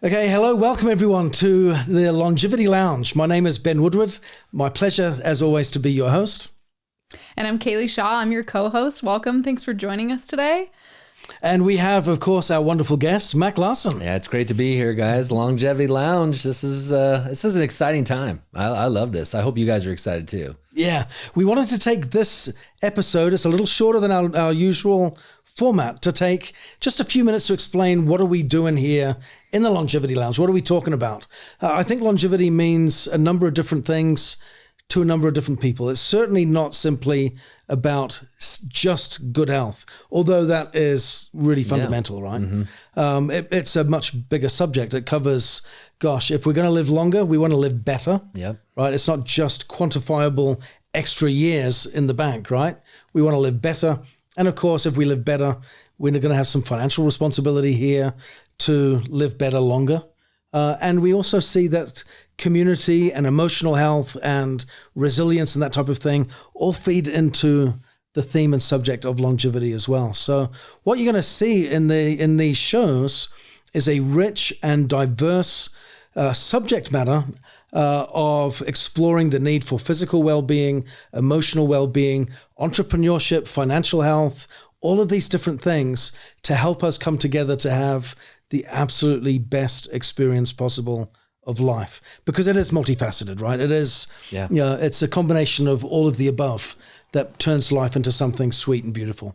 Okay, hello, welcome everyone to the Longevity Lounge. My name is Ben Woodward. My pleasure, as always, to be your host. And I'm Caylee Shaw. I'm your co-host. Welcome. Thanks for joining us today. And we have, of course, our wonderful guest, Mac Larsen. Yeah, it's great to be here, guys. Longevity Lounge. This is an exciting time. I love this. I hope you guys are excited too. Yeah, we wanted to take this episode, it's a little shorter than our usual format, to take just a few minutes to explain what are we doing here in the Longevity Lounge. What are we talking about? I think longevity means a number of different things to a number of different people. It's certainly not simply about just good health, although that is really fundamental, right? Mm-hmm. It's a much bigger subject. It covers, gosh, if we're going to live longer, we want to live better, right? It's not just quantifiable extra years in the bank, right? We want to live better. And of course, if we live better, we're going to have some financial responsibility here to live better longer. And we also see that community and emotional health and resilience and that type of thing all feed into the theme and subject of longevity as well. So what you're going to see in these shows is a rich and diverse subject matter of exploring the need for physical well-being, emotional well-being, entrepreneurship, financial health, all of these different things to help us come together to have the absolutely best experience possible of life, because it is multifaceted, right? It is, it's a combination of all of the above that turns life into something sweet and beautiful.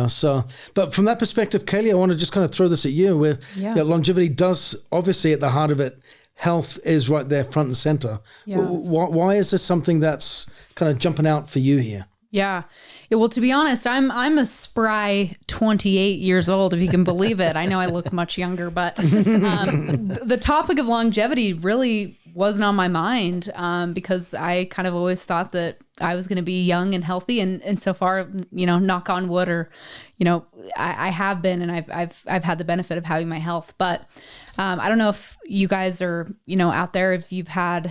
So, but from that perspective, Caylee, I want to just kind of throw this at you, where longevity does, obviously at the heart of it, health is right there front and center. Why is this something that's kind of jumping out for you here? Yeah. Well, to be honest, I'm a spry 28 years old, if you can believe it. I know I look much younger, but the topic of longevity really wasn't on my mind because I kind of always thought that I was going to be young and healthy, and so far, knock on wood, or I have been, and I've had the benefit of having my health. But I don't know if you guys are out there, if you've had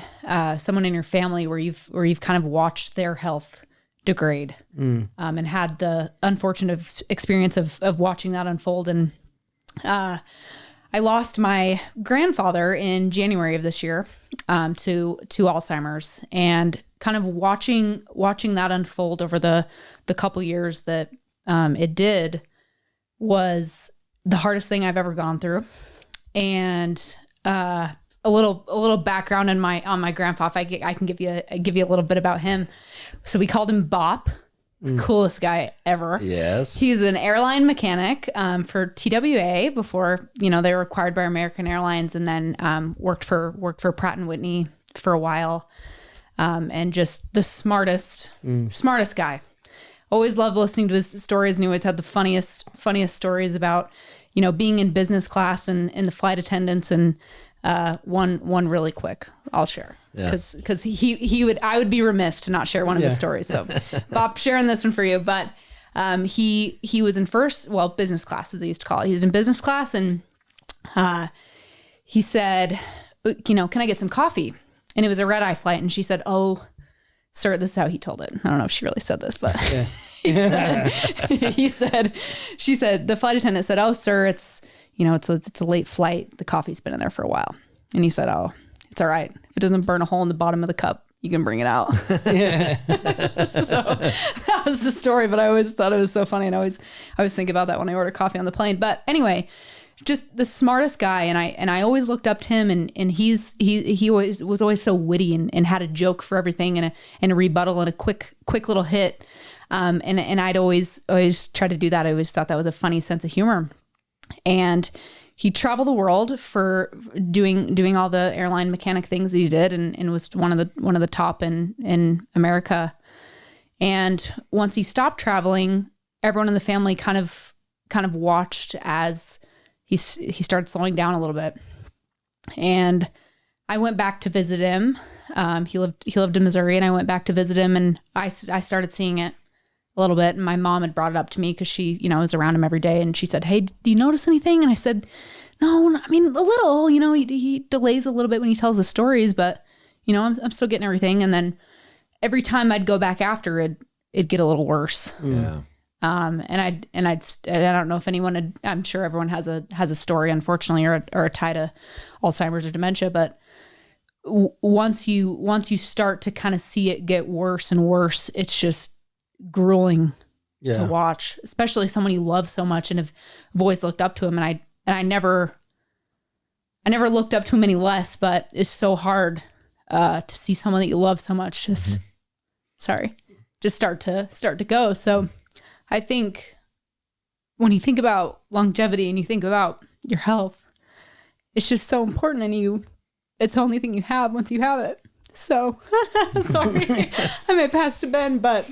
someone in your family where you've kind of watched their health degrade and had the unfortunate experience of watching that unfold. And I lost my grandfather in January of this year to Alzheimer's, and kind of watching that unfold over the couple years that it did was the hardest thing I've ever gone through. And a little background on my grandpa, if I can give you a little bit about him. So we called him Bop, coolest guy ever. Yes. He's an airline mechanic for TWA before, they were acquired by American Airlines, and then worked for Pratt & Whitney for a while. And just the smartest guy. Always loved listening to his stories, and he always had the funniest stories about, being in business class and the flight attendants. And one really quick I'll share, because I would be remiss to not share one of his stories. So Bob, sharing this one for you. But he was in business class, as they used to call it. He was in business class, and he said, can I get some coffee? And it was a red-eye flight, and she said, "Oh, sir," this is how he told it. I don't know if she really said this, but she said, the flight attendant said, "Oh, sir, it's a late flight. The coffee's been in there for a while." And he said, "Oh, it's all right. If it doesn't burn a hole in the bottom of the cup, you can bring it out." So that was the story, but I always thought it was so funny. And I always think about that when I order coffee on the plane. But anyway, just the smartest guy. And I always looked up to him, and he was always so witty and had a joke for everything, and a rebuttal and a quick little hit. And I'd always try to do that. I always thought that was a funny sense of humor. And he traveled the world for doing all the airline mechanic things that he did, and was one of the top in America. And once he stopped traveling, everyone in the family kind of watched as he started slowing down a little bit. And I went back to visit him. He lived in Missouri, and I went back to visit him, and I started seeing it a little bit. And my mom had brought it up to me because she, was around him every day. And she said, "Hey, do you notice anything?" And I said, "No, I mean, a little, he delays a little bit when he tells the stories, but, I'm still getting everything." And then every time I'd go back after, it'd get a little worse. Yeah. I don't know if anyone I'm sure everyone has a story, unfortunately, or a tie to Alzheimer's or dementia, but once you start to kind of see it get worse and worse, it's just grueling to watch, especially someone you love so much and have always looked up to him. And I never looked up to him any less, but it's so hard to see someone that you love so much just start to go. So I think when you think about longevity and you think about your health, it's just so important, and it's the only thing you have once you have it. So sorry, I may pass to Ben, but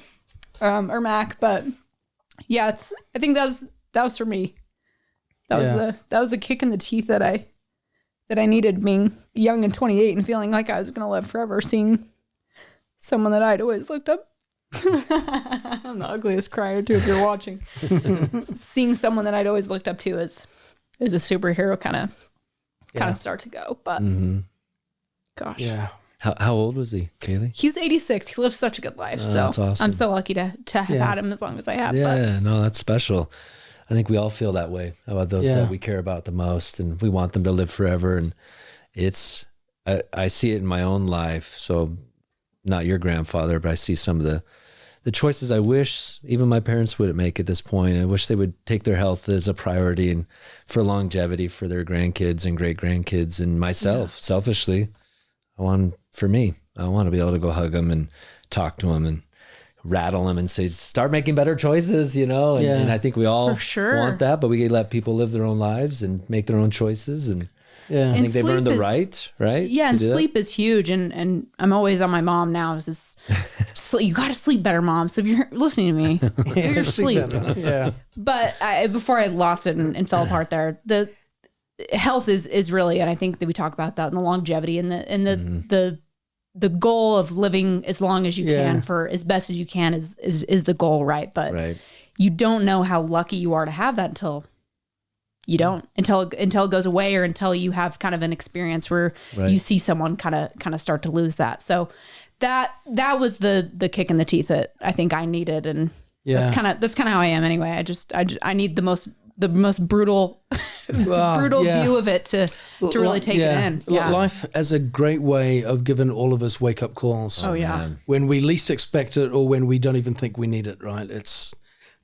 or Mac, but yeah, I think that was for me. That was a kick in the teeth that I needed, being young and 28 and feeling like I was going to live forever, seeing someone that I'd always looked up. I'm the ugliest crier too, if you're watching. Seeing someone that I'd always looked up to as a superhero kind of start to go. But gosh. Yeah. How old was he, Caylee? He was 86. He lived such a good life. So that's awesome. I'm so lucky to have had him as long as I have. Yeah, no, that's special. I think we all feel that way about those that we care about the most, and we want them to live forever. And I see it in my own life. So not your grandfather, but I see some of the choices I wish even my parents would make at this point. I wish they would take their health as a priority and for longevity for their grandkids and great grandkids, and myself, selfishly, I want to be able to go hug them and talk to them and rattle them and say, start making better choices, and I think we all want that, but we let people live their own lives and make their own choices. And I think they've earned the right? Yeah, and sleep is huge. And I'm always on my mom now. Is this, you got to sleep better, Mom. So if you're listening to me, you're asleep. But before I lost it and fell apart there, the health is really, and I think that we talk about that, and the longevity and the goal of living as long as you can for as best as you can is the goal, right? But you don't know how lucky you are to have that until it goes away, or until you have kind of an experience where you see someone kind of start to lose that. So that was the kick in the teeth that I think I needed, and that's kind of how I am anyway. I need the most brutal view of it to really take it in. Life as a great way of giving all of us wake up calls. When we least expect it, or when we don't even think we need it. Right? It's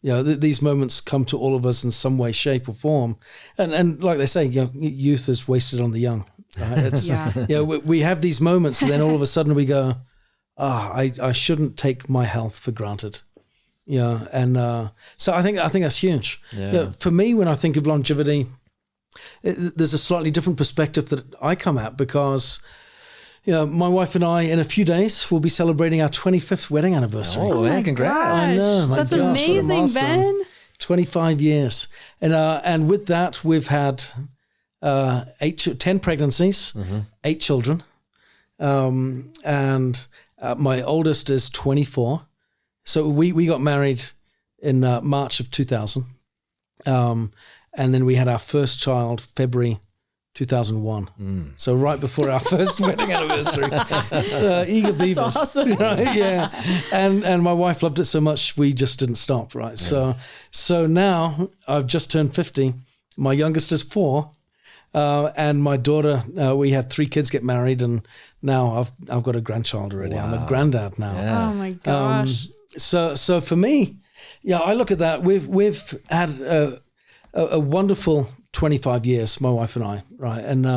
these moments come to all of us in some way, shape, or form, and like they say, youth is wasted on the young. Right? It's, we have these moments, and then all of a sudden we go, I shouldn't take my health for granted. So I think that's huge. For me, when I think of longevity, there's a slightly different perspective that I come at, because my wife and I, in a few days, will be celebrating our 25th wedding anniversary. Oh man, congrats! I know, that's amazing, Ben. 25 years, and with that, we've had 10 pregnancies, 8 children, and my oldest is 24. So we got married in March of 2000, and then we had our first child February 2001. So right before our first wedding anniversary. So eager beavers. That's awesome. Right? Yeah. And my wife loved it so much we just didn't stop, right? So now I've just turned 50. My youngest is 4. And my daughter, we had 3 kids get married, and now I've got a grandchild already. Wow. I'm a granddad now. Yeah. Oh my gosh. So for me, I look at that. We've had a wonderful 25 years, my wife and I, right? And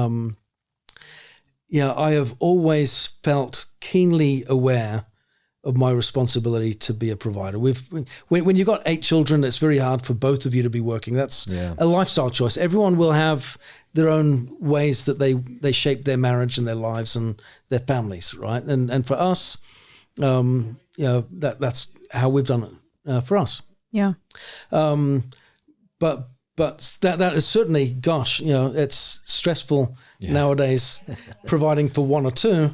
I have always felt keenly aware of my responsibility to be a provider. When you've got 8 children, it's very hard for both of you to be working. That's a lifestyle choice. Everyone will have their own ways that they shape their marriage and their lives and their families, right? And for us, that's how we've done it for us. Yeah. But that is certainly, gosh, it's stressful nowadays providing for 1 or 2.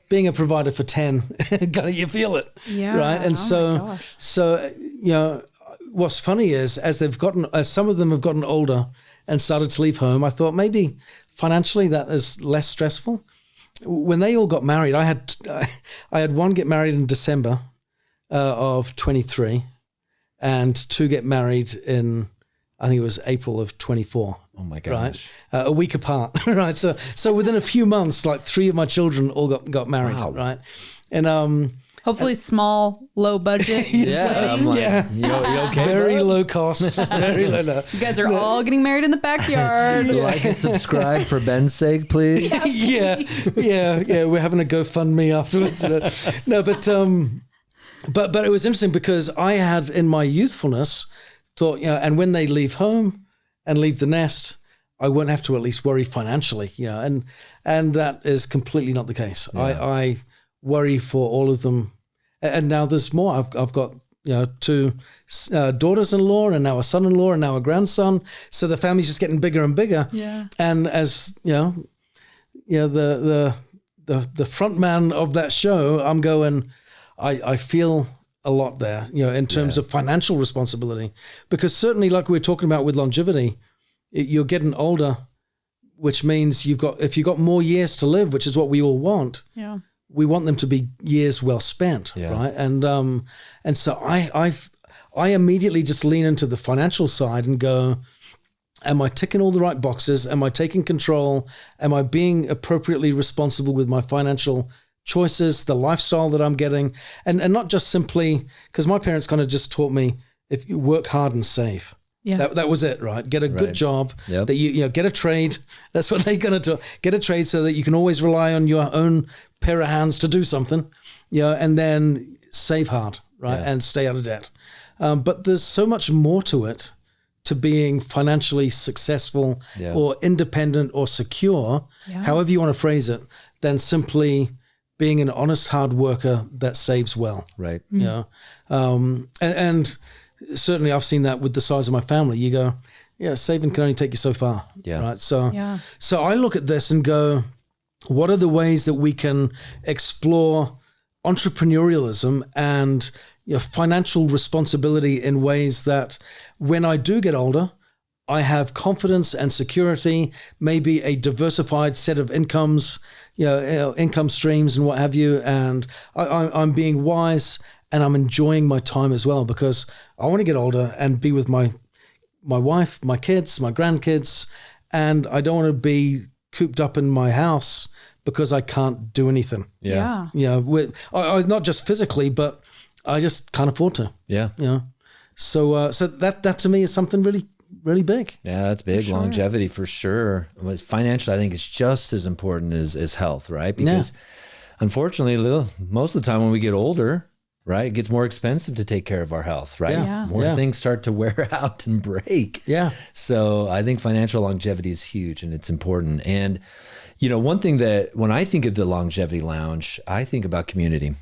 Being a provider for 10, you feel it, right? And so what's funny is as some of them have gotten older and started to leave home, I thought maybe financially that is less stressful. When they all got married, I had one get married in December of 23, and 2 get married in, I think it was April of 24. Oh my gosh. Right? A week apart, right? So within a few months, like 3 of my children all got married, right? And hopefully small, low budget. I'm like, you okay? Very low cost. Very low. No. You guys are all getting married in the backyard. Like and subscribe for Ben's sake, please. yeah. We're having a GoFundMe afterwards. No, but it was interesting because I had in my youthfulness thought, and when they leave home and leave the nest, I won't have to at least worry financially, and that is completely not the case. Yeah. I worry for all of them, and now there's more. I've got 2 daughters-in-law, and now a son-in-law, and now a grandson. So the family's just getting bigger and bigger. Yeah. And as the front man of that show, I'm going. I feel a lot there, in terms of financial responsibility, because certainly, like we were talking about with longevity, you're getting older, which means if you've got more years to live, which is what we all want. Yeah. We want them to be years well spent, right? And so I immediately just lean into the financial side and go, am I ticking all the right boxes? Am I taking control? Am I being appropriately responsible with my financial choices, the lifestyle that I'm getting? And not just simply, because my parents kind of just taught me, if you work hard and save. Yeah. That was it, right? Get a good job, that you get a trade. That's what they're going to do. Get a trade so that you can always rely on your own pair of hands to do something, and then save hard, right? Yeah. And stay out of debt. But there's so much more to it, to being financially successful or independent or secure, however you want to phrase it, than simply being an honest hard worker that saves well. Right. And certainly I've seen that with the size of my family. You go, saving can only take you so far. Yeah. Right. So I look at this and go, what are the ways that we can explore entrepreneurialism and financial responsibility in ways that when I do get older, I have confidence and security, maybe a diversified set of incomes, income streams and what have you. And I'm being wise and I'm enjoying my time as well, because I want to get older and be with my wife, my kids, my grandkids, and I don't want to be cooped up in my house because I can't do anything. Yeah. Not just physically, but I just can't afford to. Yeah. So that to me is something really, really big. Yeah, that's big. Sure. Longevity for sure. Financially, I think it's just as important as health, right? Because unfortunately, most of the time when we get older, right, it gets more expensive to take care of our health, right? Yeah. More things start to wear out and break. Yeah. So I think financial longevity is huge and it's important. And, one thing that when I think of the Longevity Lounge, I think about community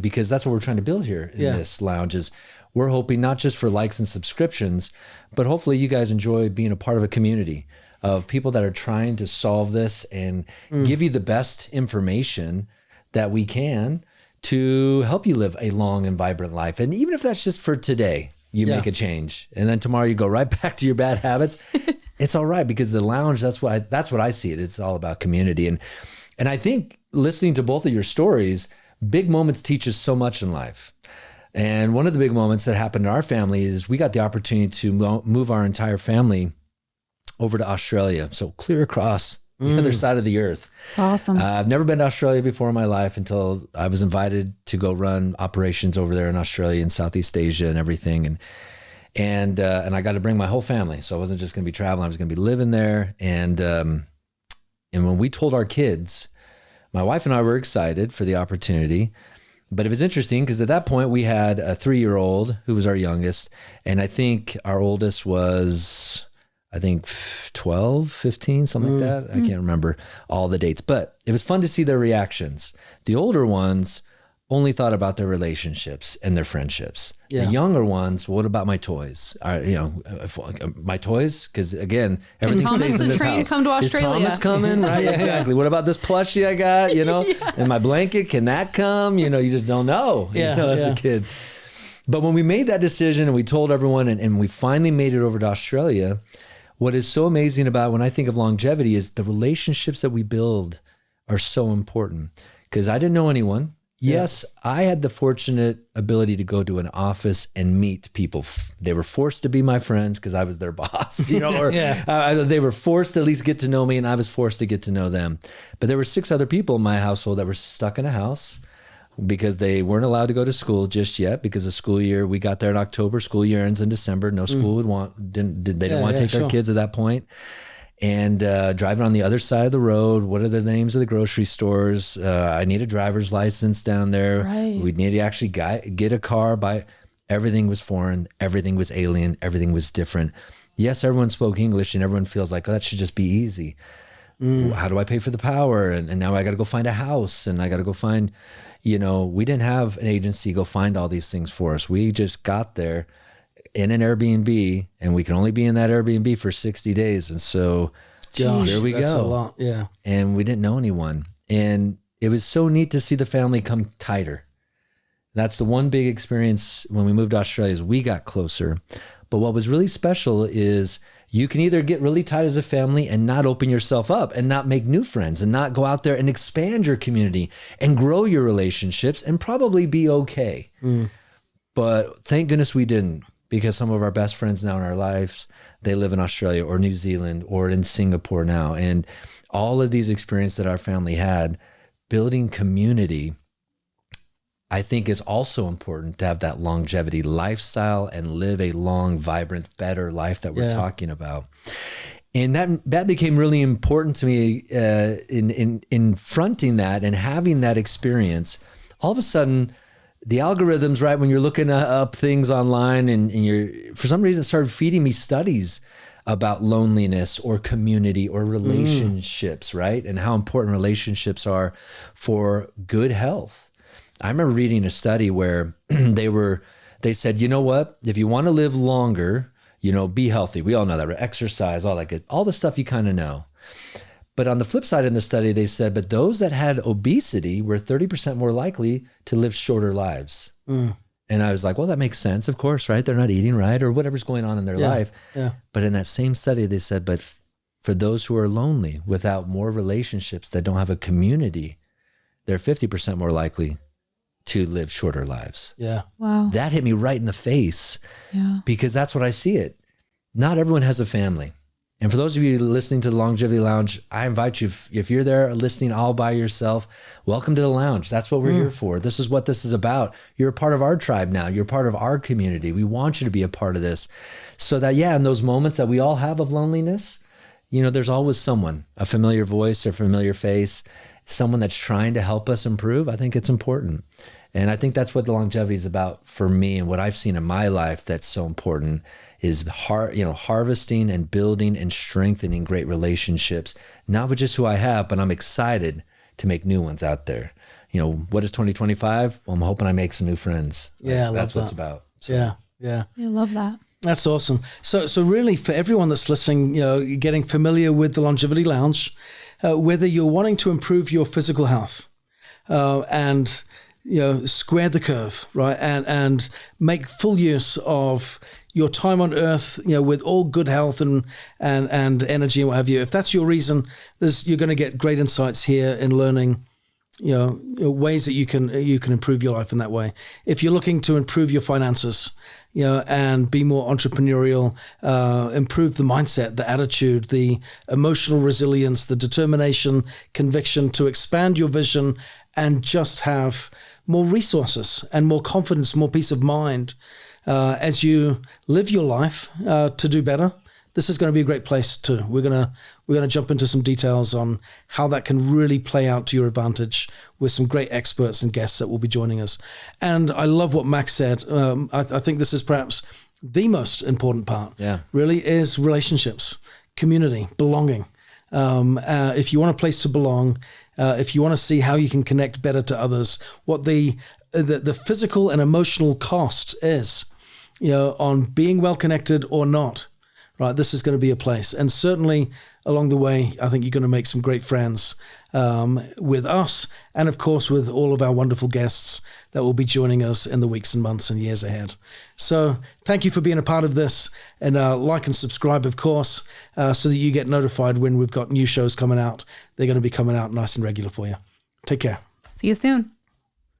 because that's what we're trying to build here in this lounge is we're hoping not just for likes and subscriptions, but hopefully you guys enjoy being a part of a community of people that are trying to solve this and give you the best information that we can to help you live a long and vibrant life. And even if that's just for today, you make a change. And then tomorrow you go right back to your bad habits. It's all right, because the lounge, that's what I see it. It's all about community. And I think listening to both of your stories, big moments teach us so much in life. And one of the big moments that happened in our family is we got the opportunity to move our entire family over to Australia. So clear across the other side of the earth. It's awesome. I've never been to Australia before in my life until I was invited to go run operations over there in Australia and Southeast Asia and everything. And I got to bring my whole family. So I wasn't just going to be traveling. I was going to be living there. And when we told our kids, my wife and I were excited for the opportunity. But it was interesting because at that point we had a 3-year-old who was our youngest. And I think our oldest was, 12, 15, something like that. I can't remember all the dates, but it was fun to see their reactions. The older ones only thought about their relationships and their friendships. Yeah. The younger ones, what about my toys? My toys? Because again, everything stays in this house. To come to Australia. Is Thomas coming? Right, exactly. What about this plushie I got? And my blanket, can that come? You just don't know. As a kid. But when we made that decision and we told everyone, and we finally made it over to Australia, what is so amazing about when I think of longevity is the relationships that we build are so important. Because I didn't know anyone. Yes, I had the fortunate ability to go to an office and meet people. They were forced to be my friends because I was their boss, or they were forced to at least get to know me, and I was forced to get to know them. But there were 6 other people in my household that were stuck in a house because they weren't allowed to go to school just yet because the school year, we got there in October, school year ends in December. No school they didn't want to take our kids at that point. And driving on the other side of the road, what are the names of the grocery stores? I need a driver's license down there. Right. We'd need to actually get a car. Everything was foreign. Everything was alien. Everything was different. Yes, everyone spoke English and everyone feels like, oh, that should just be easy. How do I pay for the power? And now I got to go find a house and I got to go find, we didn't have an agency go find all these things for us. We just got there in an Airbnb, and we can only be in that Airbnb for 60 days. And so here we that's go. A lot, yeah. And we didn't know anyone. And it was so neat to see the family come tighter. That's the one big experience when we moved to Australia is we got closer. But what was really special is you can either get really tight as a family and not open yourself up and not make new friends and not go out there and expand your community and grow your relationships and probably be okay. But thank goodness we didn't. Because some of our best friends now in our lives, they live in Australia or New Zealand or in Singapore now. And all of these experiences that our family had, building community, I think is also important to have that longevity lifestyle and live a long, vibrant, better life that we're talking about. And that became really important to me in fronting that and having that experience. All of a sudden, the algorithms, right, when you're looking up things online and you're, for some reason, started feeding me studies about loneliness or community or relationships, right? And how important relationships are for good health. I remember reading a study where they said, you know what, if you want to live longer, be healthy. We all know that, right? Exercise, all that good, all the stuff you kind of know. But on the flip side in the study, they said, but those that had obesity were 30% more likely to live shorter lives. And I was like, well, that makes sense, of course, right? They're not eating right or whatever's going on in their life. Yeah. But in that same study, they said, but for those who are lonely, without more relationships, that don't have a community, they're 50% more likely to live shorter lives. Yeah. Wow. That hit me right in the face because that's what I see it. Not everyone has a family. And for those of you listening to the Longevity Lounge, I invite you, if you're there listening all by yourself, welcome to the lounge. That's what we're here for. This is what this is about. You're a part of our tribe now. You're part of our community. We want you to be a part of this so that, in those moments that we all have of loneliness, there's always someone, a familiar voice or familiar face, someone that's trying to help us improve. I think it's important. And I think that's what the longevity is about for me and what I've seen in my life that's so important is harvesting and building and strengthening great relationships, not with just who I have, but I'm excited to make new ones out there. What is 2025? Well, I'm hoping I make some new friends. Yeah, that's what it's about. So. Yeah. I love that. That's awesome. So really for everyone that's listening, getting familiar with the Longevity Lounge, whether you're wanting to improve your physical health and square the curve, right? And make full use of your time on earth, with all good health and energy and what have you. If that's your reason, you're going to get great insights here in learning, ways that you can improve your life in that way. If you're looking to improve your finances, and be more entrepreneurial, improve the mindset, the attitude, the emotional resilience, the determination, conviction to expand your vision and just have more resources and more confidence, more peace of mind as you live your life to do better. This is going to be a great place too. We're gonna jump into some details on how that can really play out to your advantage with some great experts and guests that will be joining us. And I love what Max said. I think this is perhaps the most important part. Yeah, really is relationships, community, belonging. If you want a place to belong, if you want to see how you can connect better to others, what the physical and emotional cost is, on being well connected or not. Right, this is going to be a place. And certainly along the way, I think you're going to make some great friends with us and, of course, with all of our wonderful guests that will be joining us in the weeks and months and years ahead. So thank you for being a part of this. And like and subscribe, of course, so that you get notified when we've got new shows coming out. They're going to be coming out nice and regular for you. Take care. See you soon.